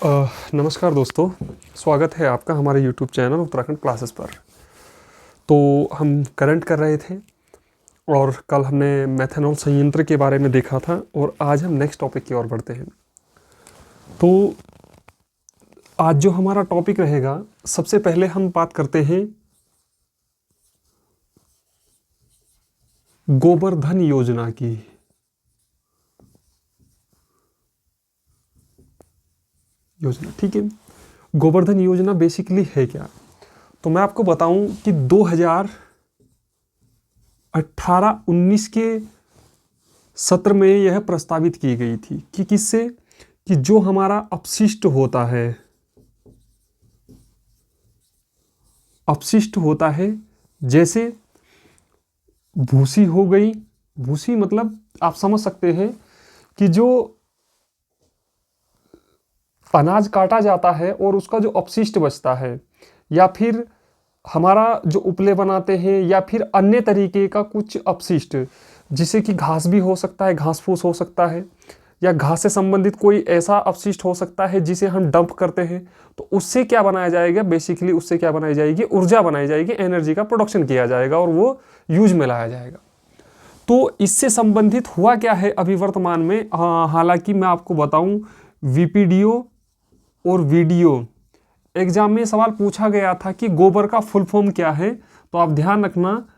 नमस्कार दोस्तों, स्वागत है आपका हमारे YouTube चैनल उत्तराखंड क्लासेस पर। तो हम करंट कर रहे थे और कल हमने मेथनॉल संयंत्र के बारे में देखा था और आज हम नेक्स्ट टॉपिक की ओर बढ़ते हैं। तो आज जो हमारा टॉपिक रहेगा, सबसे पहले हम बात करते हैं गोबर्धन योजना की। योजना, ठीक है। गोबर्धन योजना बेसिकली है क्या? तो मैं आपको बताऊं कि 2018-19 के सत्र में यह प्रस्तावित की गई थी कि किससे, कि जो हमारा अपशिष्ट होता है, जैसे भूसी हो गई। भूसी मतलब आप समझ सकते हैं कि जो अनाज काटा जाता है और उसका जो अपशिष्ट बचता है, या फिर हमारा जो उपले बनाते हैं, या फिर अन्य तरीके का कुछ अपशिष्ट, जिसे कि घास भी हो सकता है, घास फूस हो सकता है, या घास से संबंधित कोई ऐसा अपशिष्ट हो सकता है जिसे हम डंप करते हैं। तो उससे क्या बनाया जाएगा? बेसिकली उससे क्या बनाई जाएगी? ऊर्जा बनाई जाएगी, एनर्जी का प्रोडक्शन किया जाएगा और वो यूज में लाया जाएगा। तो इससे संबंधित हुआ क्या है अभी वर्तमान में? हालांकि मैं आपको बताऊं, वीपीडीओ और वीडियो एग्जाम में सवाल पूछा गया था कि गोबर का फुल फॉर्म क्या है। तो आप ध्यान रखना,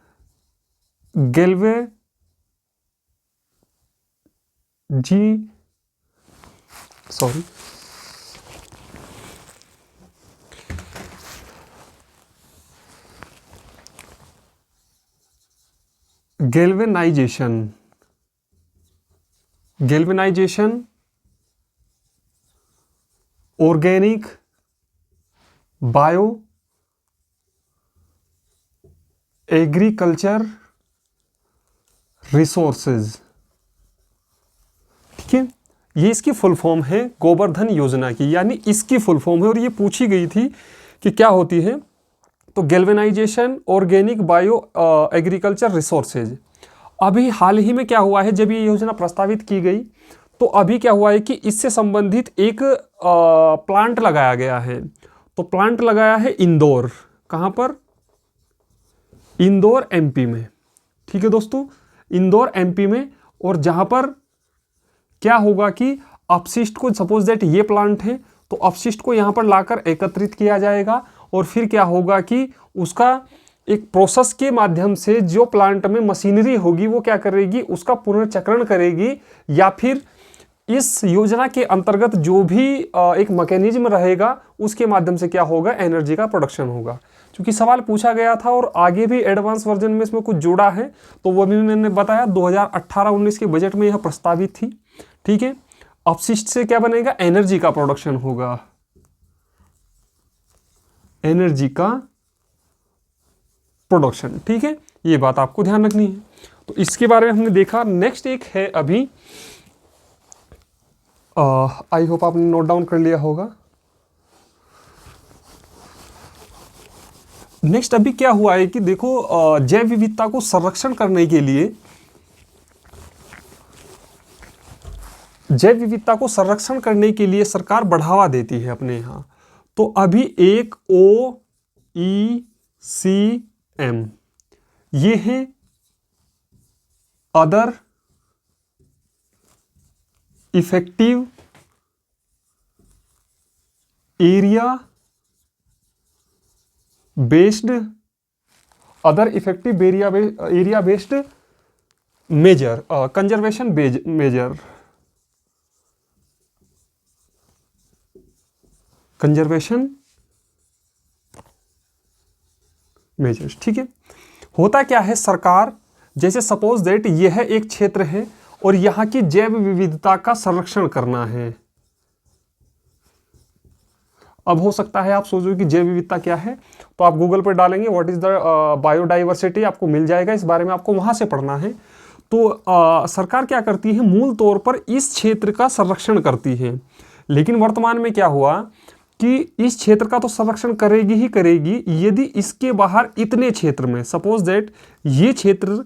galvanisation, organic, bio, agriculture resources, ठीक है। ये इसकी फुल फॉर्म है गोबर्धन योजना की, यानी इसकी फुल फॉर्म है। और ये पूछी गई थी कि क्या होती है। तो galvanisation, organic, bio, agriculture resources. अभी हाल ही में क्या हुआ है, जब ये योजना प्रस्तावित की गई तो अभी क्या हुआ है कि इससे संबंधित एक प्लांट लगाया गया है। तो प्लांट लगाया है इंदौर। कहां पर? इंदौर एमपी में, ठीक है दोस्तों, इंदौर एमपी में। और जहां पर क्या होगा कि अपशिष्ट को, सपोज दैट ये प्लांट है, तो अपशिष्ट को यहां पर लाकर एकत्रित किया जाएगा और फिर क्या होगा कि उसका एक प्रोसेस के माध्यम से जो प्लांट में मशीनरी होगी वो क्या करेगी, उसका पुनर्चक्रण करेगी, या फिर इस योजना के अंतर्गत जो भी एक मैकेनिज्म रहेगा उसके माध्यम से क्या होगा, एनर्जी का प्रोडक्शन होगा। क्योंकि सवाल पूछा गया था और आगे भी एडवांस वर्जन में इसमें कुछ जोड़ा है, तो वो भी मैंने बताया 2018-19 के बजट में यह प्रस्तावित थी, ठीक है। अपशिष्ट से क्या बनेगा? एनर्जी का प्रोडक्शन होगा, एनर्जी का प्रोडक्शन, ठीक है। ये बात आपको ध्यान रखनी है। तो इसके बारे में हमने देखा। नेक्स्ट एक है अभी, आई होप आपने नोट डाउन कर लिया होगा। नेक्स्ट अभी क्या हुआ है कि देखो, जैव विविधता को संरक्षण करने के लिए, जैव विविधता को संरक्षण करने के लिए सरकार बढ़ावा देती है अपने यहां। तो अभी एक OECM, ये है other effective area based, other effective area based measure, conservation measure, conservation measures, ठीक है। होता क्या है, सरकार, जैसे सपोज दैट यह एक क्षेत्र है और यहां की जैव विविधता का संरक्षण करना है। अब हो सकता है आप सोचो कि जैव विविधता क्या है, तो आप गूगल पर डालेंगे व्हाट इज द बायोडाइवर्सिटी, आपको मिल जाएगा। इस बारे में आपको वहां से पढ़ना है। तो सरकार क्या करती है, मूल तौर पर इस क्षेत्र का संरक्षण करती है। लेकिन वर्तमान में क्या हुआ कि इस क्षेत्र का तो संरक्षण करेगी ही करेगी, यदि इसके बाहर इतने क्षेत्र में, सपोज दैट ये क्षेत्र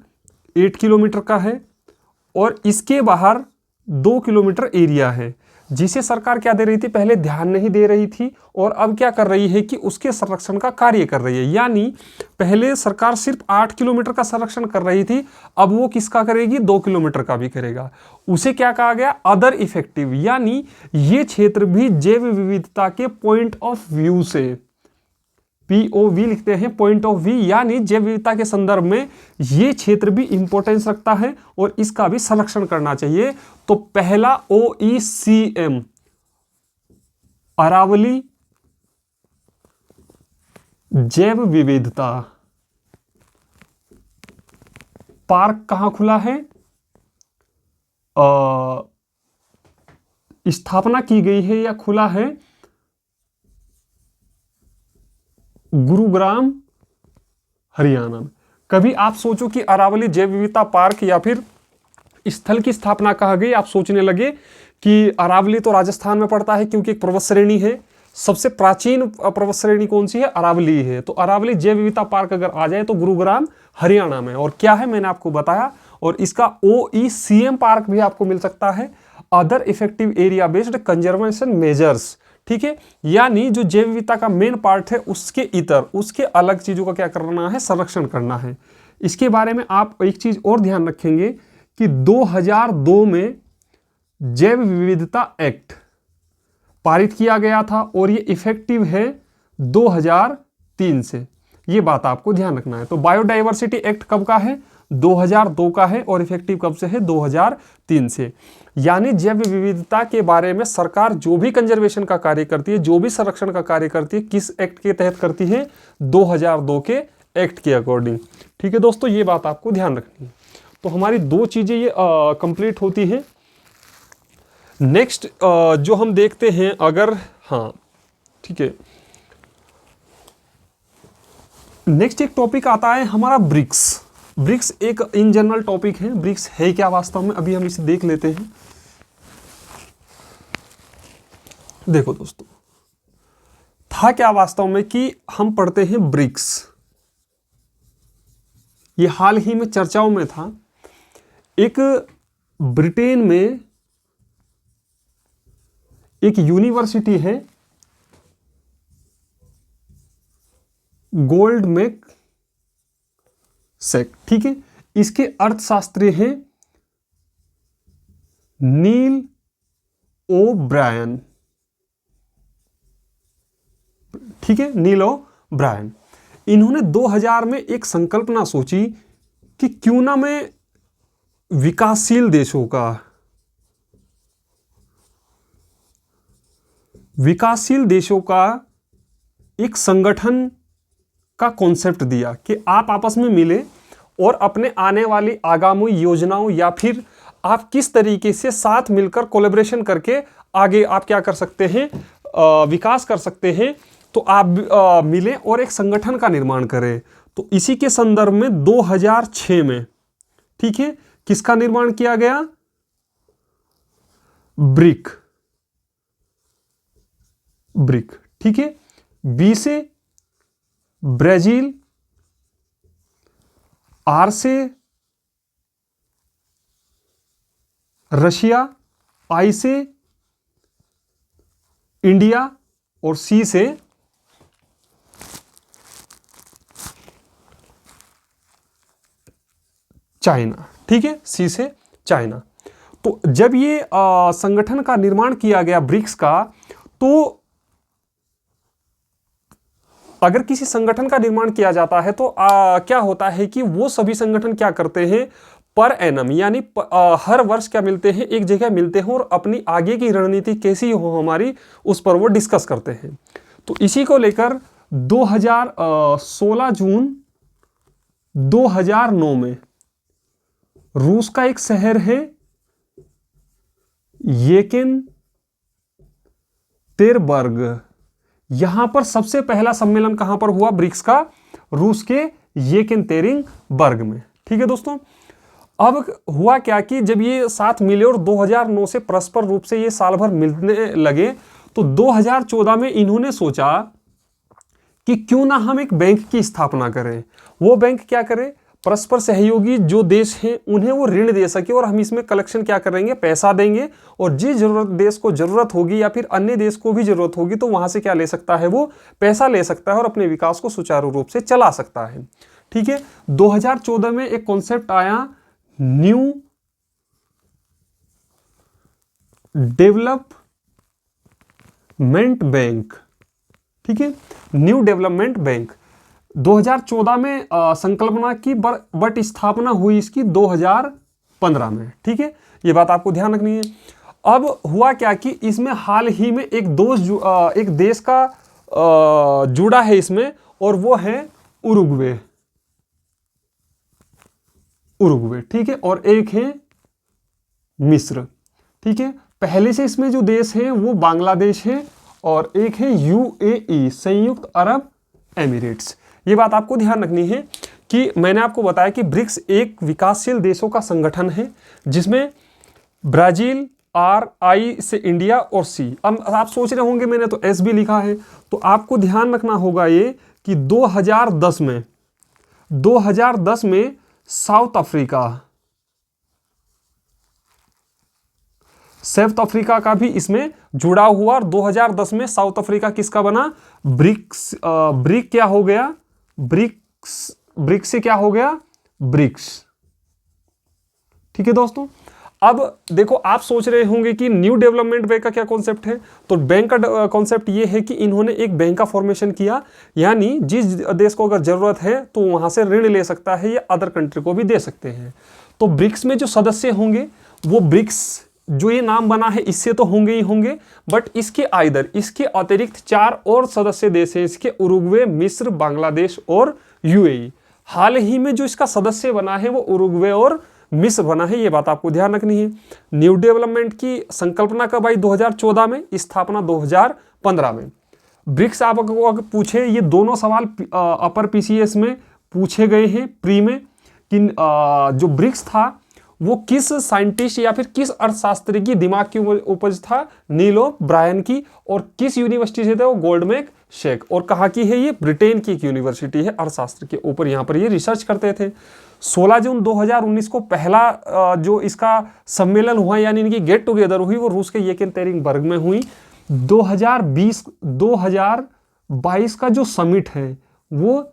8 किलोमीटर का है और इसके बाहर 2 किलोमीटर एरिया है, जिसे सरकार क्या दे रही थी, पहले ध्यान नहीं दे रही थी और अब क्या कर रही है कि उसके संरक्षण का कार्य कर रही है। यानी पहले सरकार सिर्फ 8 किलोमीटर का संरक्षण कर रही थी, अब वो किसका करेगी, 2 किलोमीटर का भी करेगा। उसे क्या कहा गया, अदर इफेक्टिव, यानी ये क्षेत्र भी जैव विविधता के पॉइंट ऑफ व्यू से, POV लिखते हैं, पॉइंट ऑफ व्यू, यानी जैव विविधता के संदर्भ में ये क्षेत्र भी इंपॉर्टेंस रखता है और इसका भी संरक्षण करना चाहिए। तो पहला OECM अरावली जैव विविधता पार्क कहां खुला है, स्थापना की गई है या खुला है, गुरुग्राम हरियाणा में। कभी आप सोचो कि अरावली जैव विविधता पार्क या फिर स्थल की स्थापना कहाँ गई, आप सोचने लगे कि अरावली तो राजस्थान में पड़ता है क्योंकि एक पर्वत श्रेणी है, सबसे प्राचीन पर्वत श्रेणी कौन सी है, अरावली है। तो अरावली जैव विविधता पार्क अगर आ जाए तो गुरुग्राम हरियाणा में। और क्या है मैंने आपको बताया, और इसका OECM पार्क भी आपको मिल सकता है, other effective area based conservation measures, ठीक है। यानी जो जैव विविधता का मेन पार्ट है उसके इतर, उसके अलग चीजों का क्या करना है, संरक्षण करना है। इसके बारे में आप एक चीज और ध्यान रखेंगे कि 2002 में जैव विविधता एक्ट पारित किया गया था और ये इफेक्टिव है 2003 से, ये बात आपको ध्यान रखना है। तो बायोडाइवर्सिटी एक्ट कब का है, 2002 का है और इफेक्टिव कब से है, 2003 से। यानी जैव विविधता के बारे में सरकार जो भी कंजर्वेशन का कार्य करती है, जो भी संरक्षण का कार्य करती है, किस एक्ट के तहत करती है, 2002 के एक्ट के अकॉर्डिंग। ठीक है दोस्तों, ये बात आपको ध्यान रखनी है। तो हमारी दो चीजें ये कंप्लीट होती हैं। नेक्स्ट जो हम देखते हैं, अगर हाँ ठीक है, नेक्स्ट एक टॉपिक आता है हमारा ब्रिक्स। ब्रिक्स एक इन जनरल टॉपिक है। ब्रिक्स है क्या वास्तव में, अभी हम इसे देख लेते हैं। देखो दोस्तों, था क्या वास्तव में कि हम पढ़ते हैं ब्रिक्स, ये हाल ही में चर्चाओं में था। एक ब्रिटेन में एक यूनिवर्सिटी है, गोल्डमैक सेक, ठीक है। इसके अर्थशास्त्री हैं नील ओ ब्रायन, ठीक है, नील ओ ब्रायन। इन्होंने 2000 में एक संकल्पना सोची कि क्यों ना मैं विकासशील देशों का एक संगठन का कॉन्सेप्ट दिया कि आप आपस में मिले और अपने आने वाली आगामी योजनाओं या फिर आप किस तरीके से साथ मिलकर कोलैबोरेशन करके आगे आप क्या कर सकते हैं, विकास कर सकते हैं। तो आप मिले और एक संगठन का निर्माण करें। तो इसी के संदर्भ में 2006 में, ठीक है, किसका निर्माण किया गया, ब्रिक, ठीक है। बी से ब्राजील, आर से रशिया, आई से इंडिया और सी से चाइना, ठीक है, सी से चाइना। तो जब ये संगठन का निर्माण किया गया ब्रिक्स का, तो अगर किसी संगठन का निर्माण किया जाता है तो क्या होता है कि वो सभी संगठन क्या करते हैं, पर एनम यानी हर वर्ष क्या मिलते हैं, एक जगह मिलते हैं और अपनी आगे की रणनीति कैसी हो हमारी, उस पर वो डिस्कस करते हैं। तो इसी को लेकर 16 जून 2009 में रूस का एक शहर है येकेनतेरबर्ग, यहां पर सबसे पहला सम्मेलन कहां पर हुआ ब्रिक्स का, रूस के येकेनतेरिंगबर्ग में, ठीक है दोस्तों। अब हुआ क्या कि जब ये साथ मिले और 2009 से परस्पर रूप से ये साल भर मिलने लगे, तो 2014 में इन्होंने सोचा कि क्यों ना हम एक बैंक की स्थापना करें। वो बैंक क्या करे, परस्पर सहयोगी जो देश हैं उन्हें वो ऋण दे सके और हम इसमें कलेक्शन क्या करेंगे, पैसा देंगे और जिस जरूरत देश को जरूरत होगी या फिर अन्य देश को भी जरूरत होगी तो वहां से क्या ले सकता है, वो पैसा ले सकता है और अपने विकास को सुचारू रूप से चला सकता है। ठीक है, 2014 में एक कॉन्सेप्ट आया न्यू डेवलपमेंट बैंक। ठीक है, न्यू डेवलपमेंट बैंक 2014 में संकल्पना की, बट स्थापना हुई इसकी 2015 में। ठीक है, ये बात आपको ध्यान रखनी है। अब हुआ क्या कि इसमें हाल ही में एक देश का जुड़ा है इसमें और वो है उरुग्वे। ठीक है, और एक है मिस्र। ठीक है, पहले से इसमें जो देश है वो बांग्लादेश है और एक है यूएई, संयुक्त अरब एमिरेट्स। ये बात आपको ध्यान रखनी है कि मैंने आपको बताया कि ब्रिक्स एक विकासशील देशों का संगठन है जिसमें ब्राजील, आर, आई से इंडिया और सी। अब आप सोच रहे होंगे मैंने तो एस भी लिखा है, तो आपको ध्यान रखना होगा ये कि 2010 में साउथ अफ्रीका का भी इसमें जुड़ा हुआ और 2010 में साउथ अफ्रीका किसका बना, ब्रिक क्या हो गया, ब्रिक्स से क्या हो गया, ब्रिक्स। ठीक है दोस्तों, अब देखो आप सोच रहे होंगे कि न्यू डेवलपमेंट बैंक का क्या कॉन्सेप्ट है। तो बैंक का कॉन्सेप्ट ये है कि इन्होंने एक बैंक का फॉर्मेशन किया, यानी जिस देश को अगर जरूरत है तो वहां से ऋण ले सकता है या अदर कंट्री को भी दे सकते हैं। तो ब्रिक्स में जो सदस्य होंगे वो ब्रिक्स जो ये नाम बना है इससे तो होंगे ही होंगे, बट इसके अतिरिक्त 4 और सदस्य देश हैं इसके, उरुग्वे, मिस्र, बांग्लादेश और यूएई। हाल ही में जो इसका सदस्य बना है वो उरुग्वे और मिस्र बना है, ये बात आपको ध्यान रखनी है। न्यू डेवलपमेंट की संकल्पना कब आई, 2014 में, स्थापना 2015 में। ब्रिक्स आपको अगर पूछे, ये दोनों सवाल अपर पीसीएस में पूछे गए हैं प्री में, कि जो ब्रिक्स था वो किस साइंटिस्ट या फिर किस अर्थशास्त्री की दिमाग की उपज था, नील ओब्रायन की, और किस यूनिवर्सिटी से थे वो, गोल्डमैन शेक। और कहाँ की है ये, ब्रिटेन की एक यूनिवर्सिटी है अर्थशास्त्र के ऊपर, यहाँ पर ये रिसर्च करते थे। 16 जून 2019 को पहला जो इसका सम्मेलन हुआ यानी इनकी गेट टुगेदर हुई वो रूस के येकेनतेरिनबर्ग में हुई। 2022 का जो समिट है वो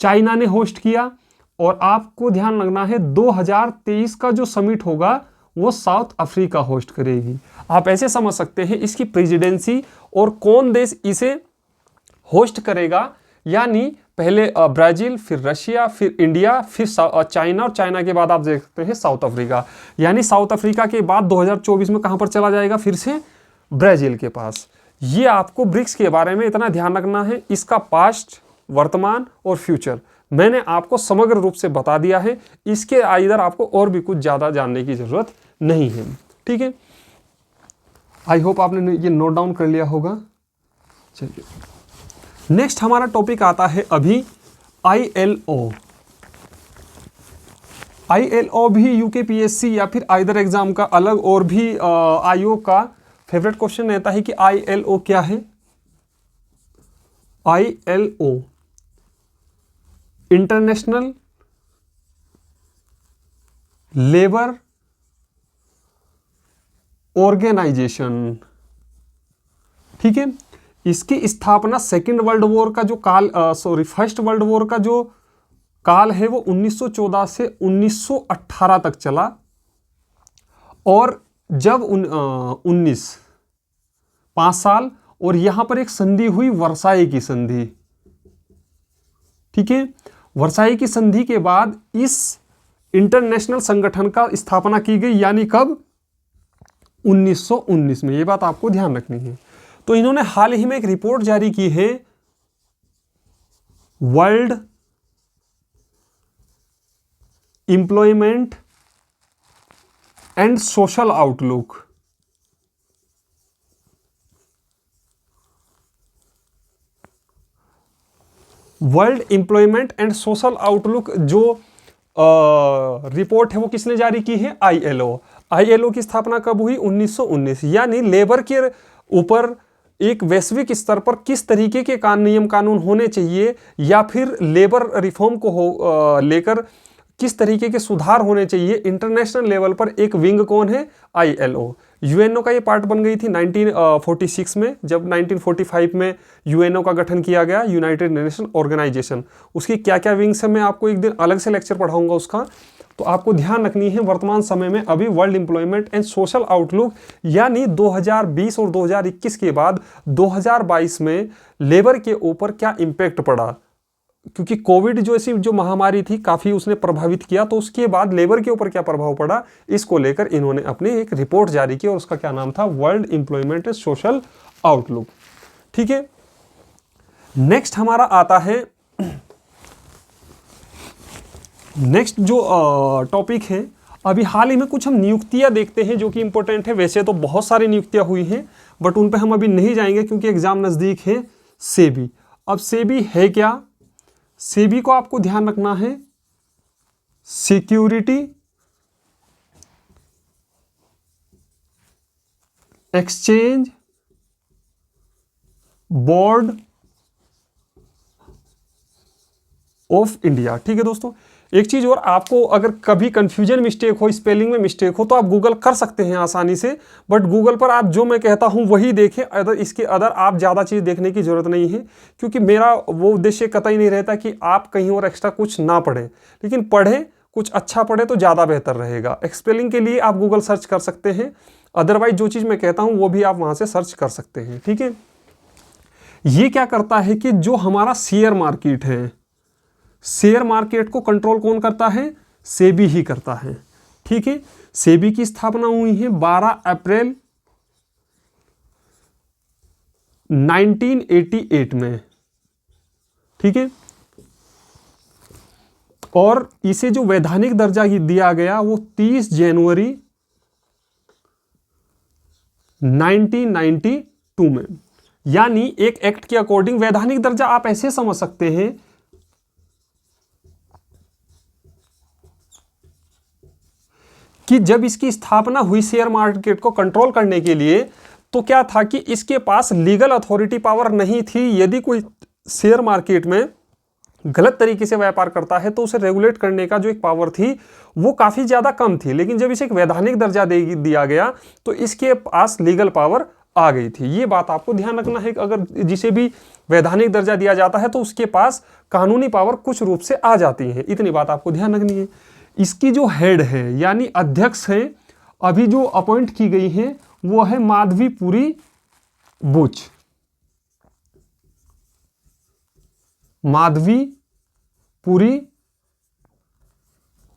चाइना ने होस्ट किया, और आपको ध्यान रखना है 2023 का जो समिट होगा वो साउथ अफ्रीका होस्ट करेगी। आप ऐसे समझ सकते हैं इसकी प्रेसिडेंसी और कौन देश इसे होस्ट करेगा, यानी पहले ब्राजील, फिर रशिया, फिर इंडिया, फिर चाइना, और चाइना के बाद आप देख सकते हैं साउथ अफ्रीका। यानी साउथ अफ्रीका के बाद 2024 में कहां पर चला जाएगा, फिर से ब्राजील के पास। ये आपको ब्रिक्स के बारे में इतना ध्यान रखना है, इसका पास्ट, वर्तमान और फ्यूचर मैंने आपको समग्र रूप से बता दिया है। इसके इधर आपको और भी कुछ ज्यादा जानने की जरूरत नहीं है। ठीक है, आई होप आपने ये नोट डाउन कर लिया होगा। चलिए नेक्स्ट हमारा टॉपिक आता है अभी ILO। ILO भी यूकेपीएससी या फिर आइदर एग्जाम का अलग और भी आयोग का फेवरेट क्वेश्चन रहता है कि ILO क्या है। ILO international labour organisation. ठीक है, इसकी स्थापना सेकेंड वर्ल्ड वॉर का जो काल फर्स्ट वर्ल्ड वॉर का जो काल है वो 1914 से 1918 तक चला, और जब 5 साल, और यहां पर एक संधि हुई, वर्साई की संधि। ठीक है, वर्साई की संधि के बाद इस इंटरनेशनल संगठन का स्थापना की गई, यानी कब, 1919 में। यह बात आपको ध्यान रखनी है। तो इन्होंने हाल ही में एक रिपोर्ट जारी की है, world employment and social outlook. World employment and social outlook जो रिपोर्ट है वो किसने जारी की है, ILO। ILO की स्थापना कब हुई, 1919। यानी लेबर के ऊपर एक वैश्विक स्तर पर किस तरीके के नियम कानून होने चाहिए, या फिर लेबर रिफॉर्म को लेकर किस तरीके के सुधार होने चाहिए, इंटरनेशनल लेवल पर एक विंग कौन है, ILO। यूएनओ का ये पार्ट बन गई थी 1946 में, जब 1945 में यूएनओ का गठन किया गया, यूनाइटेड नेशन ऑर्गेनाइजेशन। उसकी क्या क्या विंग्स है मैं आपको एक दिन अलग से लेक्चर पढ़ाऊंगा उसका। तो आपको ध्यान रखनी है वर्तमान समय में अभी world employment and social outlook, यानी 2020 और 2021 के बाद 2022 में लेबर के ऊपर क्या इम्पैक्ट पड़ा, क्योंकि कोविड जो ऐसी जो महामारी थी काफी उसने प्रभावित किया, तो उसके बाद लेबर के ऊपर क्या प्रभाव पड़ा, इसको लेकर इन्होंने अपनी एक रिपोर्ट जारी की और उसका क्या नाम था, world employment and social outlook. ठीक है, नेक्स्ट हमारा आता है, नेक्स्ट जो टॉपिक है, अभी हाल ही में कुछ हम नियुक्तियां देखते हैं जो कि इंपॉर्टेंट है। वैसे तो बहुत सारी नियुक्तियां हुई हैं, बट उन पे हम अभी नहीं जाएंगे क्योंकि एग्जाम नजदीक है। सेबी, अब सेबी है क्या, सेबी को आपको ध्यान रखना है, security exchange board of India. ठीक है दोस्तों, एक चीज और, आपको अगर कभी कंफ्यूजन मिस्टेक हो, स्पेलिंग में मिस्टेक हो, तो आप गूगल कर सकते हैं आसानी से, बट गूगल पर आप जो मैं कहता हूं वही देखें, अदर इसके अदर आप ज़्यादा चीज़ देखने की जरूरत नहीं है, क्योंकि मेरा वो उद्देश्य कतई नहीं रहता कि आप कहीं और एक्स्ट्रा कुछ ना पढ़ें, लेकिन पढ़ें, कुछ अच्छा पढ़े तो ज़्यादा बेहतर रहेगा। स्पेलिंग के लिए आप गूगल सर्च कर सकते हैं, अदरवाइज जो चीज़ मैं कहता हूँ वो भी आप वहाँ से सर्च कर सकते हैं। ठीक है, ये क्या करता है कि जो हमारा शेयर मार्केट है, शेयर मार्केट को कंट्रोल कौन करता है, सेबी ही करता है। ठीक है, सेबी की स्थापना हुई है 12 अप्रैल 1988 में। ठीक है, और इसे जो वैधानिक दर्जा दिया गया वो 30 जनवरी 1992 में, यानी एक एक्ट के अकॉर्डिंग वैधानिक दर्जा आप ऐसे समझ सकते हैं कि जब इसकी स्थापना हुई शेयर मार्केट को कंट्रोल करने के लिए, तो क्या था कि इसके पास लीगल अथॉरिटी पावर नहीं थी। यदि कोई शेयर मार्केट में गलत तरीके से व्यापार करता है तो उसे रेगुलेट करने का जो एक पावर थी वो काफी ज्यादा कम थी, लेकिन जब इसे एक वैधानिक दर्जा दिया गया तो इसके पास लीगल पावर आ गई थी। ये बात आपको ध्यान रखना है कि अगर जिसे भी वैधानिक दर्जा दिया जाता है तो उसके पास कानूनी पावर कुछ रूप से आ जाती है, इतनी बात आपको ध्यान रखनी है। इसकी जो हेड है यानी अध्यक्ष है, अभी जो अपॉइंट की गई है वो है माधवीपुरी बुच, माधवीपुरी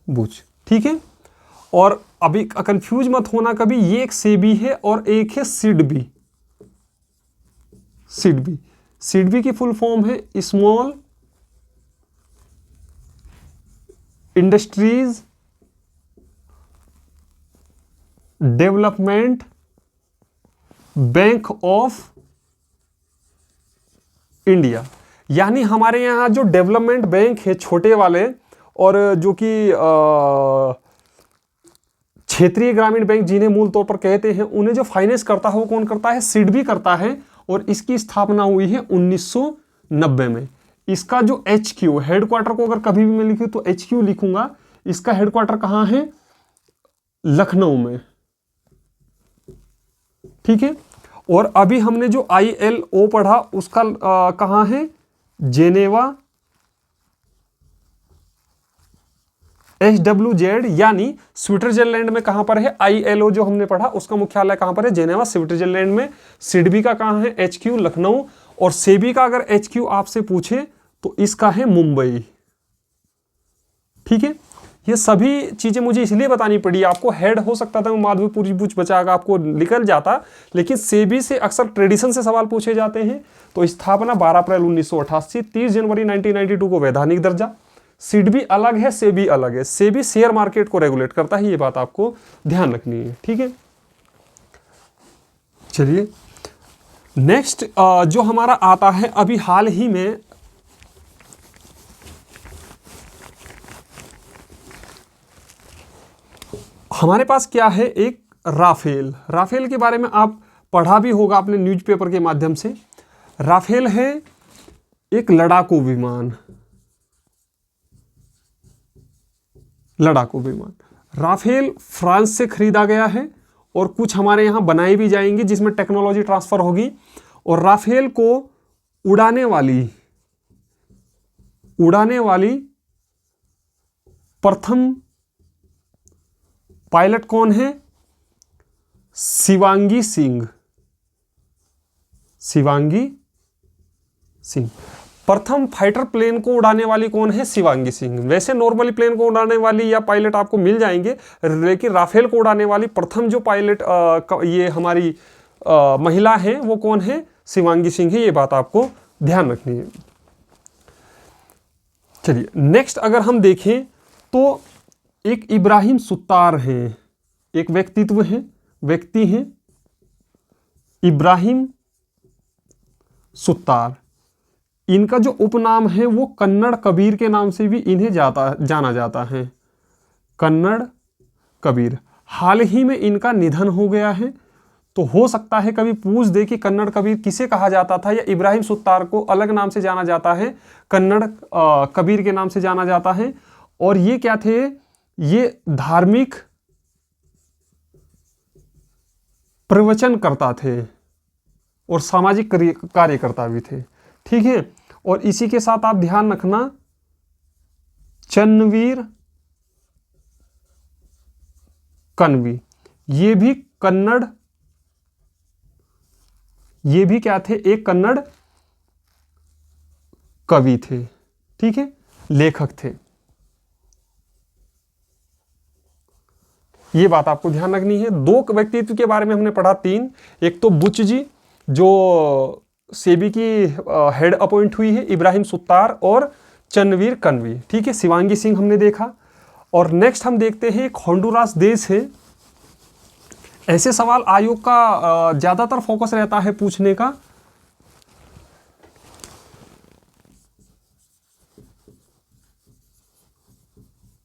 बुच। ठीक है, और अभी कंफ्यूज मत होना कभी, ये एक सेबी है और एक है सिडबी। सिडबी, सिडबी की फुल फॉर्म है small industries development bank of India. यानी हमारे यहां जो डेवलपमेंट बैंक है छोटे वाले, और जो कि क्षेत्रीय ग्रामीण बैंक जिन्हें मूल तौर पर कहते हैं, उन्हें जो फाइनेंस करता है वो कौन करता है, सिडबी करता है। और इसकी स्थापना हुई है 1990 में। इसका जो HQ हेडक्वार्टर को अगर कभी भी मैं लिखूं तो HQ लिखूंगा, इसका हेडक्वार्टर कहां है, लखनऊ में। ठीक है, और अभी हमने जो ILO पढ़ा उसका कहां है, जेनेवा SWZ, यानी स्विट्जरलैंड में। कहां पर है, ILO जो हमने पढ़ा उसका मुख्यालय कहां पर है, जेनेवा स्विट्जरलैंड में। सिडबी का कहां है, HQ लखनऊ। और सेबी का अगर HQ आपसे पूछे तो इसका है मुंबई। ठीक है, ये सभी चीजें मुझे इसलिए बतानी पड़ी आपको, हेड हो सकता था माधवीपुरी बुच बचाकर आपको निकल जाता, लेकिन सेबी से अक्सर ट्रेडिशन से सवाल पूछे जाते हैं। तो स्थापना 12 अप्रैल 1988, 30 जनवरी 1992 को वैधानिक दर्जा। सिडबी अलग है, सेबी अलग है। सेबी शेयर मार्केट को रेगुलेट करता है, ये बात आपको ध्यान रखनी है। ठीक है, चलिए नेक्स्ट जो हमारा आता है अभी हाल ही में, हमारे पास क्या है, एक राफेल। राफेल के बारे में आप पढ़ा भी होगा आपने न्यूज़पेपर के माध्यम से। राफेल है एक लड़ाकू विमान, लड़ाकू विमान। राफेल फ्रांस से खरीदा गया है और कुछ हमारे यहाँ बनाई भी जाएंगी जिसमें टेक्नोलॉजी ट्रांसफर होगी। और राफेल को उड़ाने वाली प्रथम पायलट कौन है? शिवांगी सिंह। शिवांगी सिंह। प्रथम फाइटर प्लेन को उड़ाने वाली कौन है? शिवांगी सिंह। वैसे नॉर्मली प्लेन को उड़ाने वाली या पायलट आपको मिल जाएंगे, लेकिन राफेल को उड़ाने वाली प्रथम जो पायलट ये हमारी महिला है वो कौन है? शिवांगी सिंह है। ये बात आपको ध्यान रखनी है। चलिए नेक्स्ट अगर हम देखें तो एक इब्राहिम सुत्तार हैं, एक व्यक्ति हैं इब्राहिम सुत्तार। इनका जो उपनाम है वो कन्नड़ कबीर के नाम से भी इन्हें जाना जाता है। कन्नड़ कबीर। हाल ही में इनका निधन हो गया है, तो हो सकता है कभी पूछ दे कि कन्नड़ कबीर किसे कहा जाता था, या इब्राहिम सुत्तार को अलग नाम से जाना जाता है, कन्नड़ कबीर के नाम से जाना जाता है। और ये क्या थे? ये धार्मिक प्रवचनकर्ता थे और सामाजिक कार्यकर्ता भी थे। ठीक है। और इसी के साथ आप ध्यान रखना, चन्नवीर कन्वी, ये भी क्या थे? एक कन्नड़ कवि थे। ठीक है, लेखक थे। ये बात आपको ध्यान रखनी है। दो व्यक्तित्व के बारे में हमने पढ़ा, तीन। एक तो बुच जी जो सेबी की हेड अपॉइंट हुई है, इब्राहिम सुत्तार और चन्नवीर कन्वी। ठीक है, शिवांगी सिंह हमने देखा। और नेक्स्ट हम देखते हैं एक होंडुरास देश है। ऐसे सवाल आयोग का ज्यादातर फोकस रहता है पूछने का।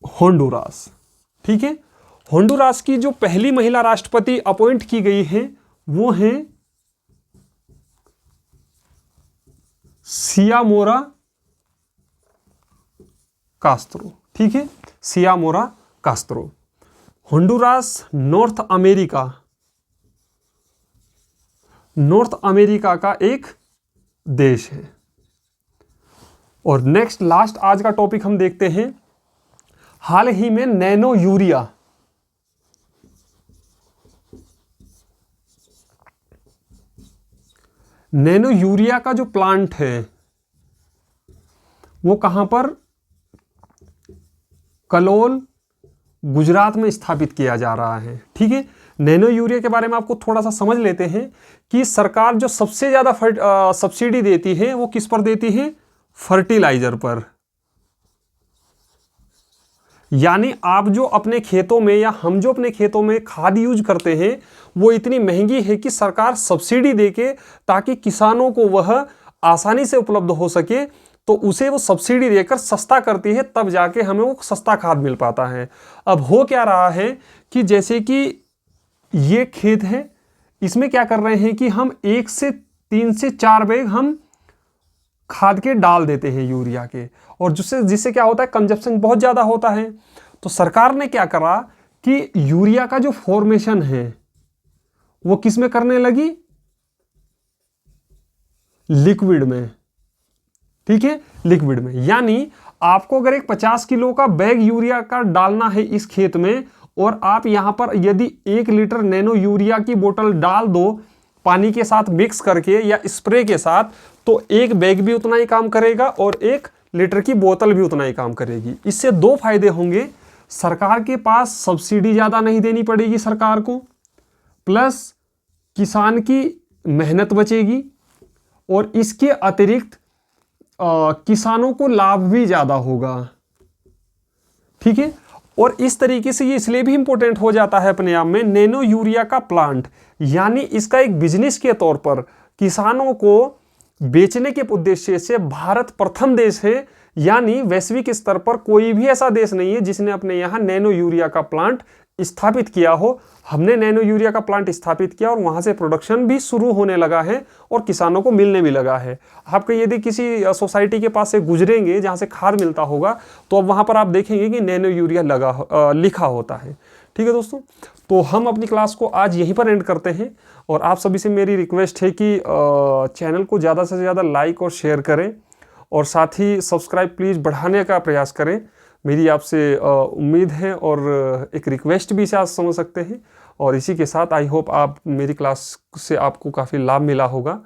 होंडुरास। ठीक है, होंडुरास की जो पहली महिला राष्ट्रपति अपॉइंट की गई है वो है सियामोरा कास्त्रो। ठीक है, सियामोरा कास्त्रो। होंडुरास नॉर्थ अमेरिका का एक देश है। और नेक्स्ट लास्ट आज का टॉपिक हम देखते हैं, हाल ही में नैनो यूरिया का जो प्लांट है वो कहां पर? कलोल, गुजरात में स्थापित किया जा रहा है। ठीक है, नैनो यूरिया के बारे में आपको थोड़ा सा समझ लेते हैं कि सरकार जो सबसे ज्यादा सब्सिडी देती है वो किस पर देती है? फर्टिलाइजर पर। यानी आप जो अपने खेतों में या हम जो अपने खेतों में खाद यूज करते हैं वो इतनी महंगी है कि सरकार सब्सिडी देके, ताकि किसानों को वह आसानी से उपलब्ध हो सके, तो उसे वो सब्सिडी देकर सस्ता करती है, तब जाके हमें वो सस्ता खाद मिल पाता है। अब हो क्या रहा है कि जैसे कि ये खेत है, इसमें क्या कर रहे हैं कि हम 1 से 3 से 4 बैग हम खाद के डाल देते हैं यूरिया के, और जिससे क्या होता है? कंजप्शन बहुत ज्यादा होता है। तो सरकार ने क्या करा कि यूरिया का जो फॉर्मेशन है वो किस में करने लगी? लिक्विड में। ठीक है, लिक्विड में। यानी आपको अगर एक 50 किलो का बैग यूरिया का डालना है इस खेत में, और आप यहां पर यदि 1 लीटर नैनो यूरिया की बोतल डाल दो पानी के साथ मिक्स करके या स्प्रे के साथ, तो एक बैग भी उतना ही काम करेगा और 1 लीटर की बोतल भी उतना ही काम करेगी। इससे 2 फायदे होंगे, सरकार के पास सब्सिडी ज्यादा नहीं देनी पड़ेगी सरकार को, प्लस किसान की मेहनत बचेगी, और इसके अतिरिक्त किसानों को लाभ भी ज्यादा होगा। ठीक है, और इस तरीके से ये इसलिए भी इंपॉर्टेंट हो जाता है अपने आप में, नैनो यूरिया का प्लांट, यानी इसका एक बिजनेस के तौर पर किसानों को बेचने के उद्देश्य से भारत प्रथम देश है यानी वैश्विक स्तर पर कोई भी ऐसा देश नहीं है जिसने अपने यहाँ नैनो यूरिया का प्लांट स्थापित किया हो। हमने नैनो यूरिया का प्लांट स्थापित किया और वहां से प्रोडक्शन भी शुरू होने लगा है और किसानों को मिलने भी लगा है। आपके यदि किसी सोसाइटी के पास से गुजरेंगे जहां से खाद मिलता होगा तो अब वहां पर आप देखेंगे कि नैनो यूरिया लिखा होता है। ठीक है दोस्तों, तो हम अपनी क्लास को आज यहीं पर एंड करते हैं और आप सभी से मेरी रिक्वेस्ट है कि चैनल को ज़्यादा से ज़्यादा लाइक और शेयर करें और साथ ही सब्सक्राइब प्लीज़ बढ़ाने का प्रयास करें। मेरी आपसे उम्मीद है और एक रिक्वेस्ट भी इसे आप समझ सकते हैं। और इसी के साथ आई होप आप मेरी क्लास से आपको काफ़ी लाभ मिला होगा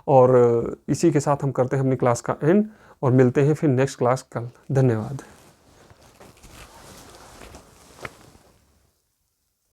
और इसी के साथ हम करते हैं अपनी क्लास का एंड और मिलते हैं फिर नेक्स्ट क्लास कल। धन्यवाद।